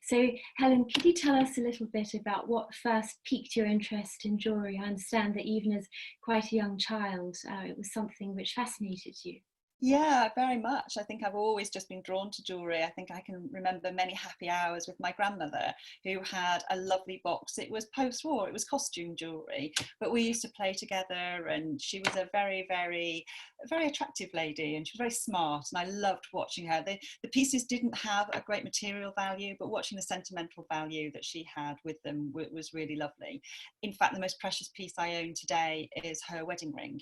So, Helen, could you tell us a little bit about what first piqued your interest in jewellery? I understand that even as quite a young child, it was something which fascinated you. Yeah, very much. I think I've always just been drawn to jewellery. I think I can remember many happy hours with my grandmother, who had a lovely box. It was post-war, it was costume jewellery, but we used to play together, and she was a very attractive lady, and she was very smart, and I loved watching her. The pieces didn't have a great material value, but watching the sentimental value that she had with them was really lovely. In fact, the most precious piece I own today is her wedding ring.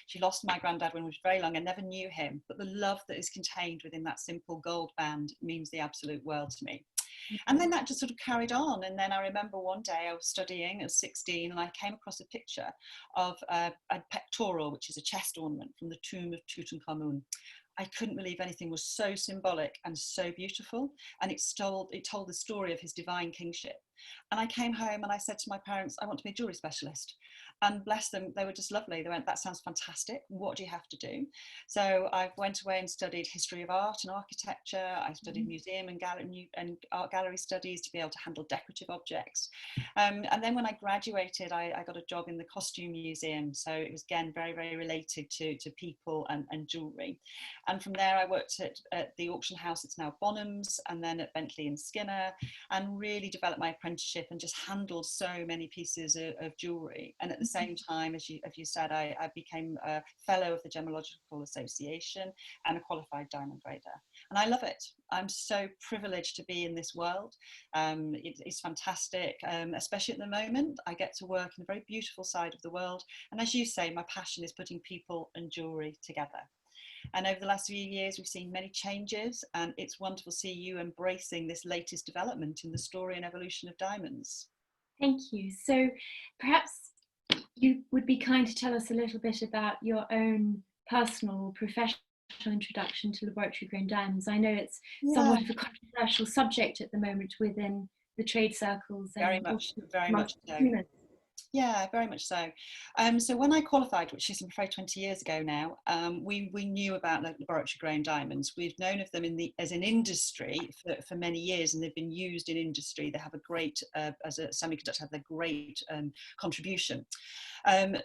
She lost my granddad when we were very young. I never knew him, but the love that is contained within that simple gold band means the absolute world to me. And then that just sort of carried on. And then I remember one day I was studying at 16, and I came across a picture of a pectoral, which is a chest ornament from the tomb of Tutankhamun. I couldn't believe anything was so symbolic and so beautiful, and it told the story of his divine kingship. And I came home and I said to my parents, I want to be a jewellery specialist. And bless them, they were just lovely. They went, that sounds fantastic. What do you have to do? So I went away and studied history of art and architecture. I studied museum and art gallery studies to be able to handle decorative objects. And then when I graduated, I got a job in the costume museum. So it was, again, very, very related to people and jewellery. And from there, I worked at the auction house, it's now Bonhams, and then at Bentley and Skinner, and really developed my apprenticeship and just handled so many pieces of jewellery. And at the same time, as you said, I became a fellow of the Gemological Association and a qualified diamond grader. And I love it. I'm so privileged to be in this world. It's fantastic, especially at the moment. I get to work in a very beautiful side of the world. And as you say, my passion is putting people and jewellery together. And over the last few years, we've seen many changes, and it's wonderful to see you embracing this latest development in the story and evolution of diamonds. Thank you. So perhaps you would be kind to tell us a little bit about your own personal, professional introduction to laboratory grown diamonds. I know it's somewhat of a controversial subject at the moment within the trade circles. Very much so. Yeah, very much so. So when I qualified, which is I'm afraid 20 years ago now, we knew about laboratory grown diamonds. We've known of them as an industry for many years, and they've been used in industry. They have a great, as a semiconductor, have a great contribution.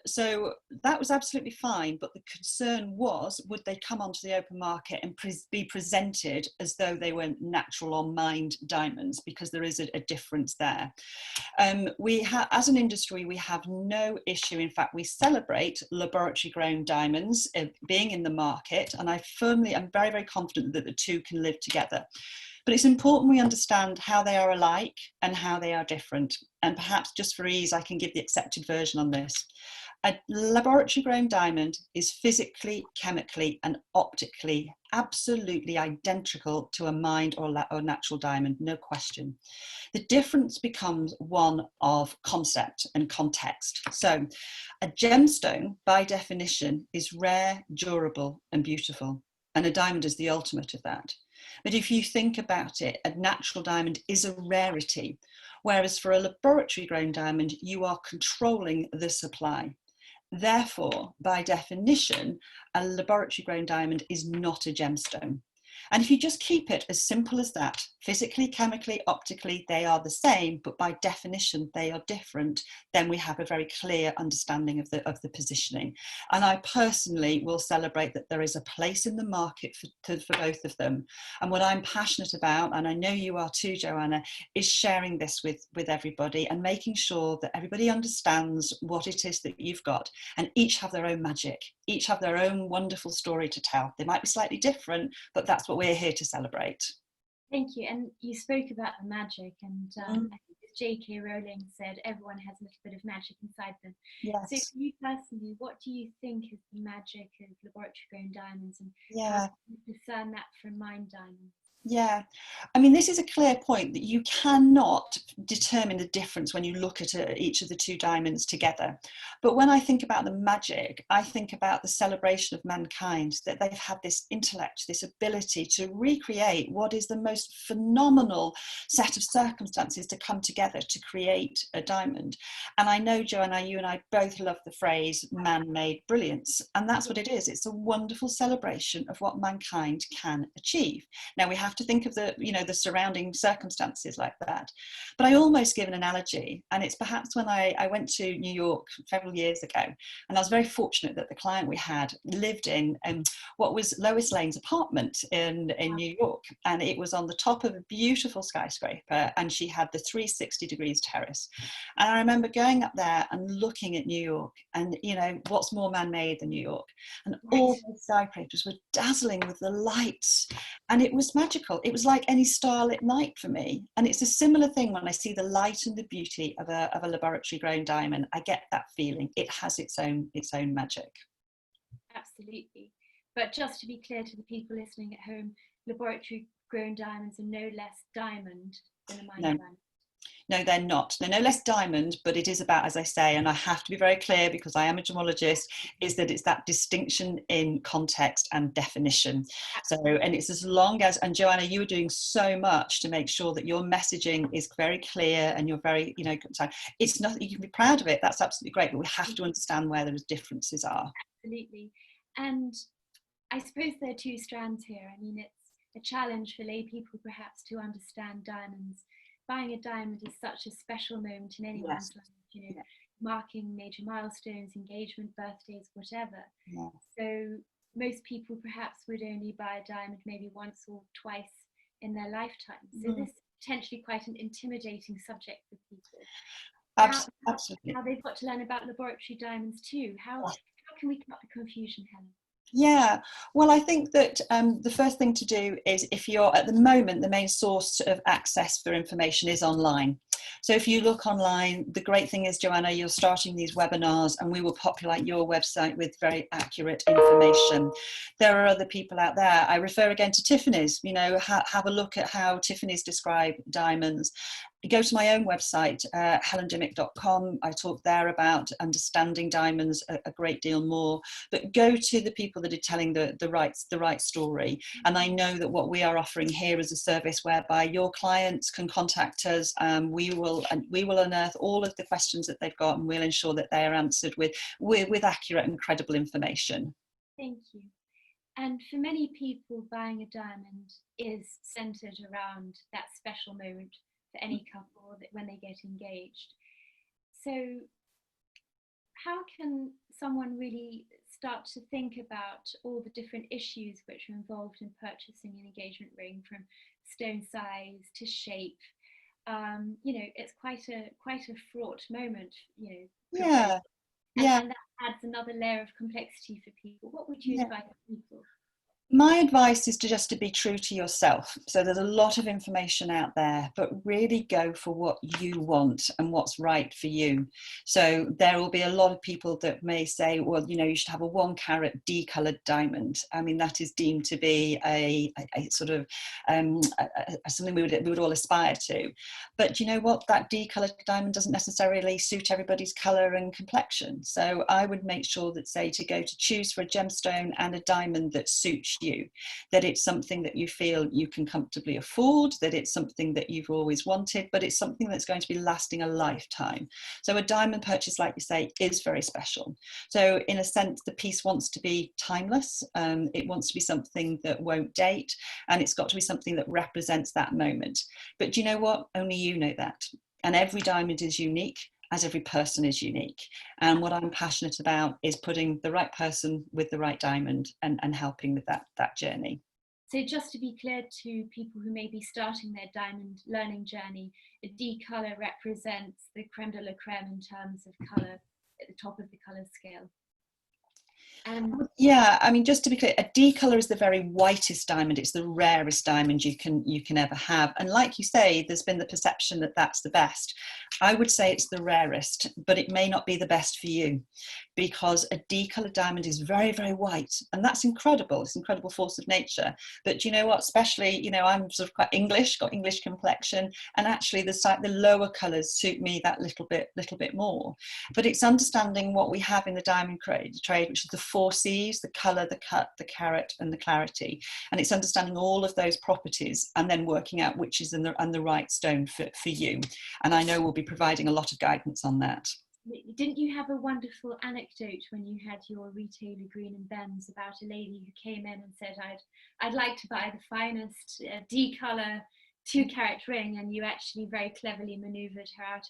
So that was absolutely fine, but the concern was, would they come onto the open market and be presented as though they were natural or mined diamonds, because there is a difference there. As an industry, we have no issue. In fact, we celebrate laboratory grown diamonds being in the market, and I'm very, very confident that the two can live together. But it's important we understand how they are alike and how they are different. And perhaps just for ease, I can give the accepted version on this. A laboratory grown diamond is physically, chemically, and optically absolutely identical to a mined or natural diamond, no question. The difference becomes one of concept and context. So a gemstone, by definition, is rare, durable, and beautiful. And a diamond is the ultimate of that. But if you think about it, a natural diamond is a rarity, whereas for a laboratory grown diamond, you are controlling the supply. Therefore, by definition, a laboratory grown diamond is not a gemstone. And if you just keep it as simple as that, physically, chemically, optically, they are the same, but by definition, they are different, then we have a very clear understanding of the positioning. And I personally will celebrate that there is a place in the market for both of them. And what I'm passionate about, and I know you are too, Joanna, is sharing this with everybody and making sure that everybody understands what it is that you've got, and each have their own magic, each have their own wonderful story to tell. They might be slightly different, but that's what we're here to celebrate. Thank you. And you spoke about the magic, and I think as J.K. Rowling said, everyone has a little bit of magic inside them. Yes. So for you personally, what do you think is the magic of laboratory grown diamonds, and Yeah. how do you discern that from mined diamonds? Yeah, I mean, this is a clear point that you cannot determine the difference when you look at each of the two diamonds together. But when I think about the magic, I think about the celebration of mankind, that they've had this intellect, this ability to recreate what is the most phenomenal set of circumstances to come together to create a diamond. And I know, Joanna, you and I both love the phrase man-made brilliance. And that's what it is. It's a wonderful celebration of what mankind can achieve. Now, we have have to think of the, you know, the surrounding circumstances like that. But I almost give an analogy, and it's perhaps when I went to New York several years ago, and I was very fortunate that the client we had lived in what was Lois Lane's apartment in New York, and it was on the top of a beautiful skyscraper, and she had the 360 degrees terrace. And I remember going up there and looking at New York, and, you know, what's more man-made than New York? And all the skyscrapers were dazzling with the lights, and it was magical. It was like any starlit night for me. And it's a similar thing when I see the light and the beauty of a laboratory grown diamond. I get that feeling. It has its own magic. Absolutely. But just to be clear to the people listening at home, laboratory grown diamonds are no less diamond than a mined diamond. No, they're not. They're no less diamond, but it is about, as I say, and I have to be very clear because I am a gemologist, is that it's that distinction in context and definition. So, and it's as long as, and Joanna, you are doing so much to make sure that your messaging is very clear and you're very, you know, it's nothing, you can be proud of it. That's absolutely great, but we have to understand where those differences are. Absolutely. And I suppose there are two strands here. I mean, it's a challenge for lay people perhaps to understand diamonds. Buying a diamond is such a special moment in anyone's life, you know, marking major milestones, engagement, birthdays, whatever. So most people perhaps would only buy a diamond maybe once or twice in their lifetime. So this is potentially quite an intimidating subject for people. Absolutely. Now they've got to learn about laboratory diamonds too. How can we cut the confusion, Helen? Yeah, well, I think that the first thing to do is, if you're at the moment, the main source of access for information is online. So if you look online, the great thing is, Joanna, you're starting these webinars and we will populate your website with very accurate information. There are other people out there. I refer again to Tiffany's, you know, have a look at how Tiffany's describe diamonds. Go to my own website, helendimmick.com. I talk there about understanding diamonds a great deal more, but go to the people that are telling the right story. And I know that what we are offering here is a service whereby your clients can contact us. We will unearth all of the questions that they've got, and we'll ensure that they are answered with accurate and credible information. Thank you. And for many people, buying a diamond is centered around that special moment for any couple that when they get engaged. So how can someone really start to think about all the different issues which are involved in purchasing an engagement ring, from stone size to shape? You know, it's quite a fraught moment, you know. And that adds another layer of complexity for people. What would you advise people? My advice is just to be true to yourself. So there's a lot of information out there, but really go for what you want and what's right for you. So there will be a lot of people that may say, well, you know, you should have a 1 carat decolored diamond. I mean, that is deemed to be a sort of something we would all aspire to. But you know what? That decolored diamond doesn't necessarily suit everybody's color and complexion. So I would make sure that, say, to choose for a gemstone and a diamond that suits you, that it's something that you feel you can comfortably afford, that it's something that you've always wanted, but it's something that's going to be lasting a lifetime. So a diamond purchase, like you say, is very special. So in a sense, the piece wants to be timeless. It wants to be something that won't date, and it's got to be something that represents that moment. But do you know what? Only you know that. And every diamond is unique, as every person is unique. And what I'm passionate about is putting the right person with the right diamond and helping with that journey. So just to be clear to people who may be starting their diamond learning journey, a D colour represents the creme de la creme in terms of colour, at the top of the colour scale. Yeah, I mean, just to be clear, a D colour is the very whitest diamond. It's the rarest diamond you can ever have. And like you say, there's been the perception that that's the best. I would say it's the rarest, but it may not be the best for you, because a D coloured diamond is very, very white, and that's incredible. It's an incredible force of nature. But you know what? Especially, you know, I'm sort of quite English, got English complexion, and actually the lower colours suit me that little bit more. But it's understanding what we have in the diamond trade, which is the 4 C's: the colour, the cut, the carat, and the clarity. And it's understanding all of those properties and then working out which is the right stone for you. And I know we'll be providing a lot of guidance on that. Didn't you have a wonderful anecdote when you had your retailer Green and Ben's about a lady who came in and said, I'd like to buy the finest D colour 2-carat ring, and you actually very cleverly manoeuvred her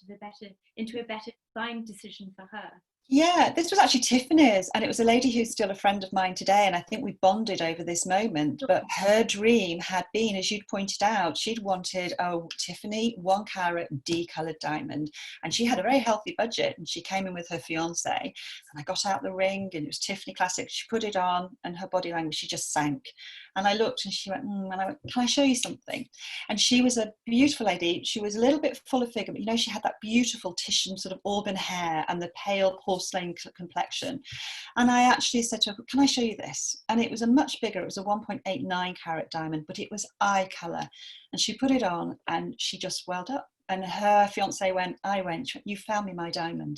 into a better buying decision for her? Yeah, this was actually Tiffany's, and it was a lady who's still a friend of mine today, and I think we bonded over this moment. But her dream had been, as you'd pointed out, she'd wanted a Tiffany 1-carat D-coloured diamond, and she had a very healthy budget, and she came in with her fiance, and I got out the ring, and it was Tiffany Classic. She put it on, and her body language, she just sank. And I looked, and she went, and I went, can I show you something? And she was a beautiful lady. She was a little bit full of figure, but you know, she had that beautiful Titian sort of auburn hair and the pale porcelain complexion. And I actually said to her, can I show you this? And it was a much bigger, it was a 1.89 carat diamond, but it was eye colour. And she put it on and she just welled up. And her fiance went, you found me my diamond.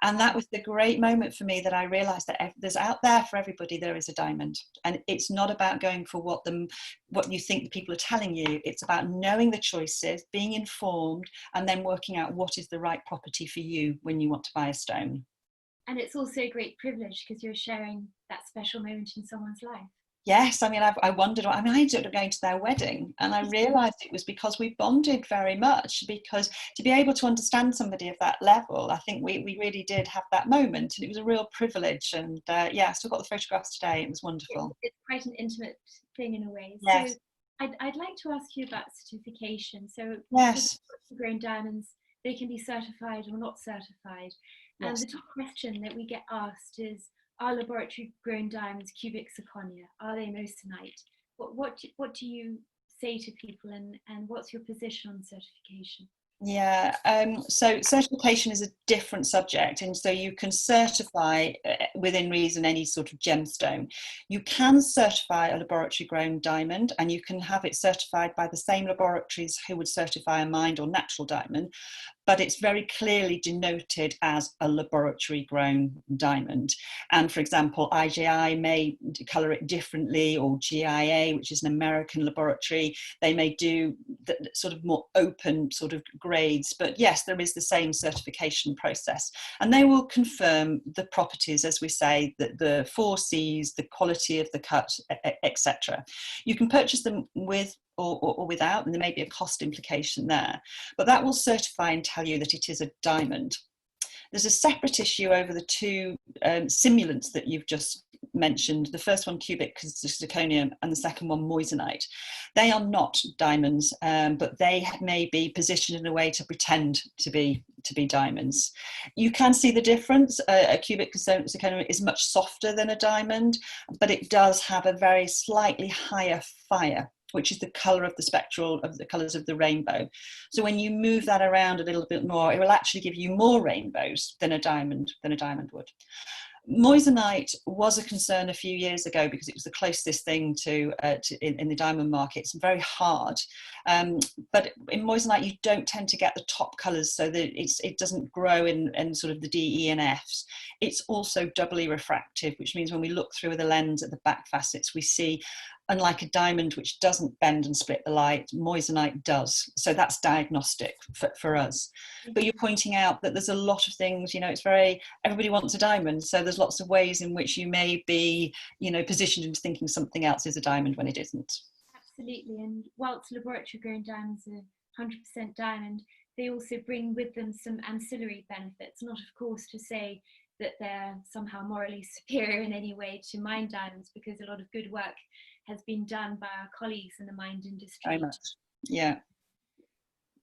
And that was the great moment for me, that I realized that there's out there for everybody, there is a diamond. And it's not about going for what you think the people are telling you. It's about knowing the choices, being informed, and then working out what is the right property for you when you want to buy a stone. And it's also a great privilege because you're sharing that special moment in someone's life. Yes, I mean, I wondered, I ended up going to their wedding, and I realised it was because we bonded very much, because to be able to understand somebody of that level, I think we really did have that moment, and it was a real privilege. And yeah, I still got the photographs today. It was wonderful. It's quite an intimate thing in a way. Yes. So I'd like to ask you about certification. So Yes. grown diamonds, they can be certified or not certified. And Yes. the top question that we get asked is, are laboratory grown diamonds cubic zirconia? Are they moissanite? What do you say to people, and what's your position on certification? Yeah, so certification is a different subject, and so you can certify within reason any sort of gemstone. You can certify a laboratory grown diamond, and you can have it certified by the same laboratories who would certify a mined or natural diamond, but it's very clearly denoted as a laboratory grown diamond. And for example, IGI may colour it differently, or GIA, which is an American laboratory, they may do the sort of more open sort of grades. But yes, there is the same certification process, and they will confirm the properties, as we say, the 4Cs, the quality of the cut, etc. You can purchase them with or without, and there may be a cost implication there, but that will certify and tell you that it is a diamond. There's a separate issue over the two simulants that you've just mentioned. The first one, cubic zirconium, and the second one, moissanite. They are not diamonds, but they may be positioned in a way to pretend to be diamonds. You can see the difference. A cubic zirconium is much softer than a diamond, but it does have a very slightly higher fire, which is the colour of the spectral of the colours of the rainbow. So when you move that around a little bit more, it will actually give you more rainbows than a diamond would. Moissanite was a concern a few years ago because it was the closest thing in the diamond market. It's very hard, but in moissanite you don't tend to get the top colours, so that it doesn't grow in sort of the D, E, and Fs. It's also doubly refractive, which means when we look through the lens at the back facets, we see, unlike a diamond which doesn't bend and split the light, moissanite does. So that's diagnostic for us. But you're pointing out that there's a lot of things, it's everybody wants a diamond. So there's lots of ways in which you may be, positioned into thinking something else is a diamond when it isn't. Absolutely. And whilst laboratory grown diamonds are 100% diamond, they also bring with them some ancillary benefits, not of course to say that they're somehow morally superior in any way to mined diamonds, because a lot of good work has been done by our colleagues in the mined industry. Very much. Yeah.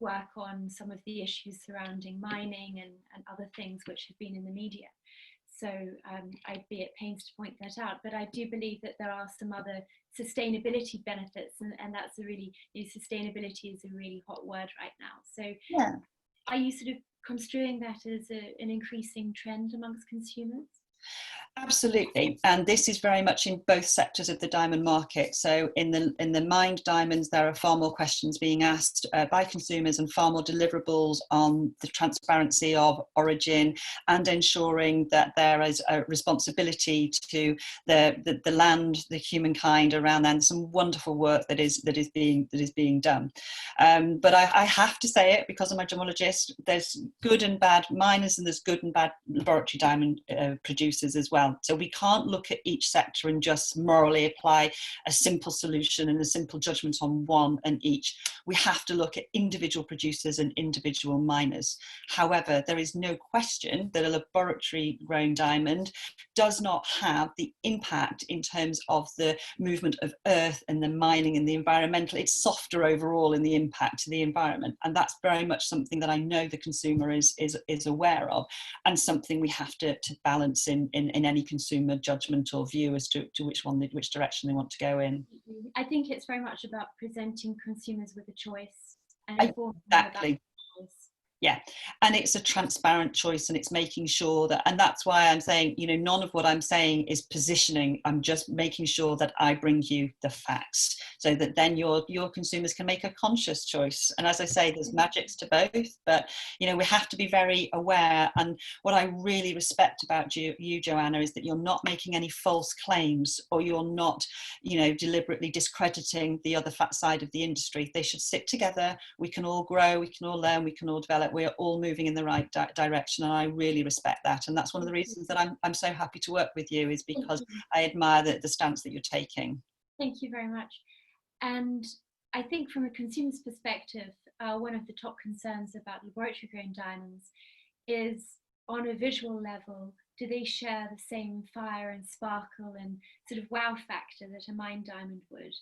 Work on some of the issues surrounding mining and other things which have been in the media. So I'd be at pains to point that out. But I do believe that there are some other sustainability benefits, and that's sustainability is a really hot word right now. So yeah. Are you sort of construing that as an increasing trend amongst consumers? Absolutely, and this is very much in both sectors of the diamond market. So in the mined diamonds, there are far more questions being asked by consumers and far more deliverables on the transparency of origin and ensuring that there is a responsibility to the land, the humankind around there, and some wonderful work that is being done. But I have to say it because I'm a gemologist. There's good and bad miners, and there's good and bad laboratory diamond producers as well. So we can't look at each sector and just morally apply a simple solution and a simple judgment on one and each. We have to look at individual producers and individual miners. However, there is no question that a laboratory grown diamond does not have the impact in terms of the movement of earth and the mining and the environmental. It's softer overall in the impact to the environment, and that's very much something that I know the consumer is aware of, and something we have to balance in any consumer judgment or view as to which direction they want to go in. I think it's very much about presenting consumers with a choice and informing them about Exactly. the choice. Yeah, and it's a transparent choice, and it's making sure that, and that's why I'm saying, you know, none of what I'm saying is positioning. I'm just making sure that I bring you the facts so that then your consumers can make a conscious choice. And as I say, there's magics to both, but you know, we have to be very aware. And what I really respect about you Joanna, is that you're not making any false claims, or you're not, you know, deliberately discrediting the other side of the industry. They should sit together. We can all grow, we can all learn, we can all develop. We're all moving in the right direction, and I really respect that. And that's one of the reasons that I'm so happy to work with you, is because I admire the stance that you're taking. Thank you very much. And I think from a consumer's perspective, one of the top concerns about laboratory grown diamonds is, on a visual level, do they share the same fire and sparkle and sort of wow factor that a mined diamond would?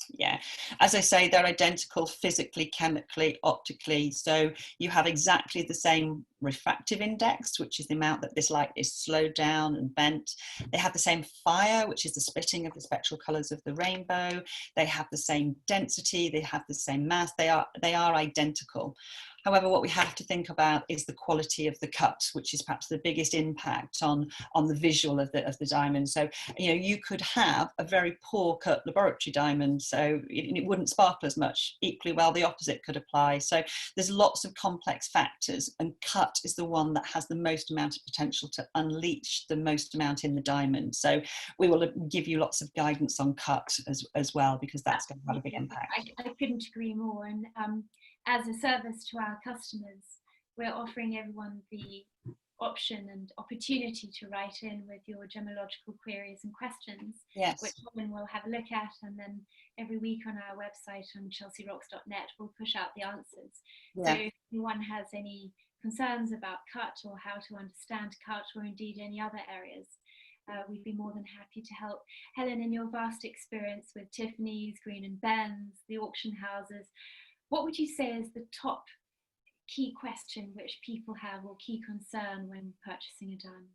Yeah, as I say, they're identical physically, chemically, optically. So you have exactly the same refractive index, which is the amount that this light is slowed down and bent. They have the same fire, which is the splitting of the spectral colours of the rainbow. They have the same density. They have the same mass. They are identical. However, what we have to think about is the quality of the cut, which is perhaps the biggest impact on the visual of the diamond. So, you know, you could have a very poor cut laboratory diamond, so it wouldn't sparkle as much. Equally well, the opposite could apply. So there's lots of complex factors, and cut is the one that has the most amount of potential to unleash the most amount in the diamond. So we will give you lots of guidance on cut as well, because that's going to have a big impact. I couldn't agree more. And as a service to our customers, we're offering everyone the option and opportunity to write in with your gemological queries and questions, yes, which Helen will have a look at, and then every week on our website on chelsearocks.net we'll push out the answers. Yeah. So if anyone has any concerns about cut, or how to understand cut, or indeed any other areas, we'd be more than happy to help. Helen, in your vast experience with Tiffany's, Green and Ben's, the auction houses, what would you say is the top key question which people have, or key concern when purchasing a diamond?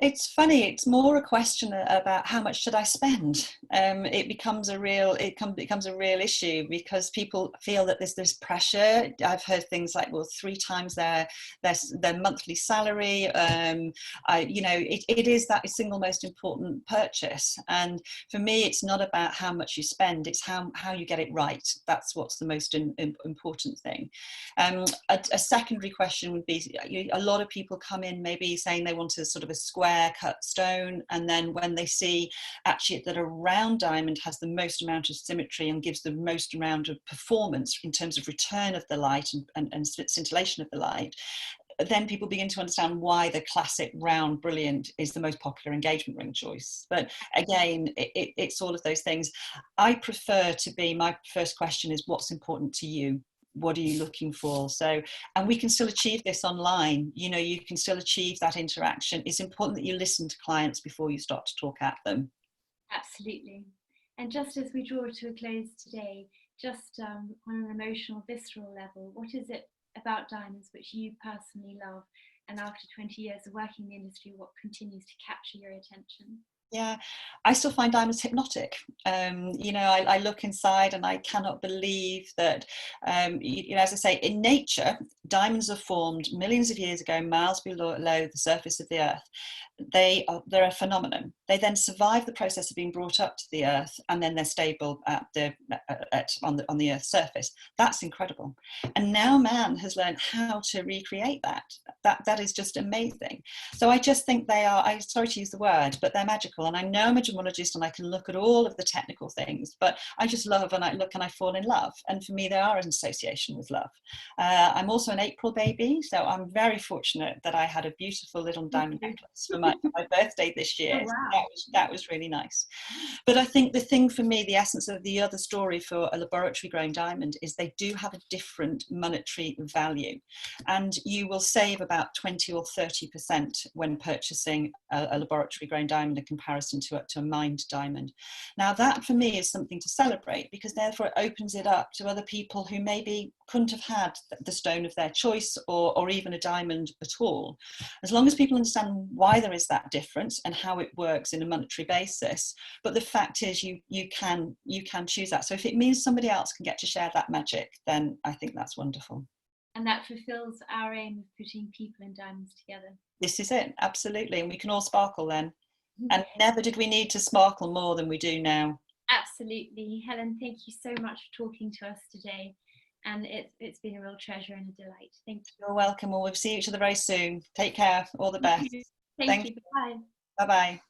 It's funny, it's more a question about how much should I spend. It becomes a real issue, because people feel that there's this pressure. I've heard things like, well, 3 times their monthly salary. It is that single most important purchase. And for me, it's not about how much you spend, it's how you get it right. That's what's the most important thing. A secondary question would be, a lot of people come in maybe saying they want a sort of a square cut stone, and then when they see actually that a round diamond has the most amount of symmetry and gives the most amount of performance in terms of return of the light and scintillation of the light, then people begin to understand why the classic round brilliant is the most popular engagement ring choice. But again, it's all of those things. My first question is, what's important to you? What are you looking for? So, and we can still achieve this online. You know, you can still achieve that interaction. It's important that you listen to clients before you start to talk at them. Absolutely. And just as we draw to a close today, just on an emotional, visceral level, what is it about diamonds which you personally love, and after 20 years of working in the industry, what continues to capture your attention? Yeah, I still find diamonds hypnotic. I look inside and I cannot believe that, as I say, in nature, diamonds are formed millions of years ago, miles below the surface of the Earth. They're a phenomenon. They then survive the process of being brought up to the Earth, and then they're stable on the Earth's surface. That's incredible. And now man has learned how to recreate that. That is just amazing. So I just think they are, I'm sorry to use the word, but they're magical. And I know I'm a gemologist and I can look at all of the technical things, but I just love, and I look and I fall in love. And for me, they are an association with love. I'm also an April baby, so I'm very fortunate that I had a beautiful little diamond necklace for my birthday this year. Oh, wow. So that was really nice. But I think the thing for me, the essence of the other story for a laboratory grown diamond is they do have a different monetary value. And you will save about 20 or 30% when purchasing a laboratory grown diamond in comparison to a mined diamond. Now that for me is something to celebrate, because therefore it opens it up to other people who maybe couldn't have had the stone of their choice, or even a diamond at all. As long as people understand why there is that difference and how it works in a monetary basis. But the fact is you can choose that. So if it means somebody else can get to share that magic, then I think that's wonderful. And that fulfills our aim of putting people and diamonds together. This is it, absolutely. And we can all sparkle then. And never did we need to sparkle more than we do now. Absolutely. Helen, thank you so much for talking to us today. And it's been a real treasure and a delight. Thank you. You're welcome. Well, we'll see each other very soon. Take care. All the best. Thank you. Bye. Bye-bye.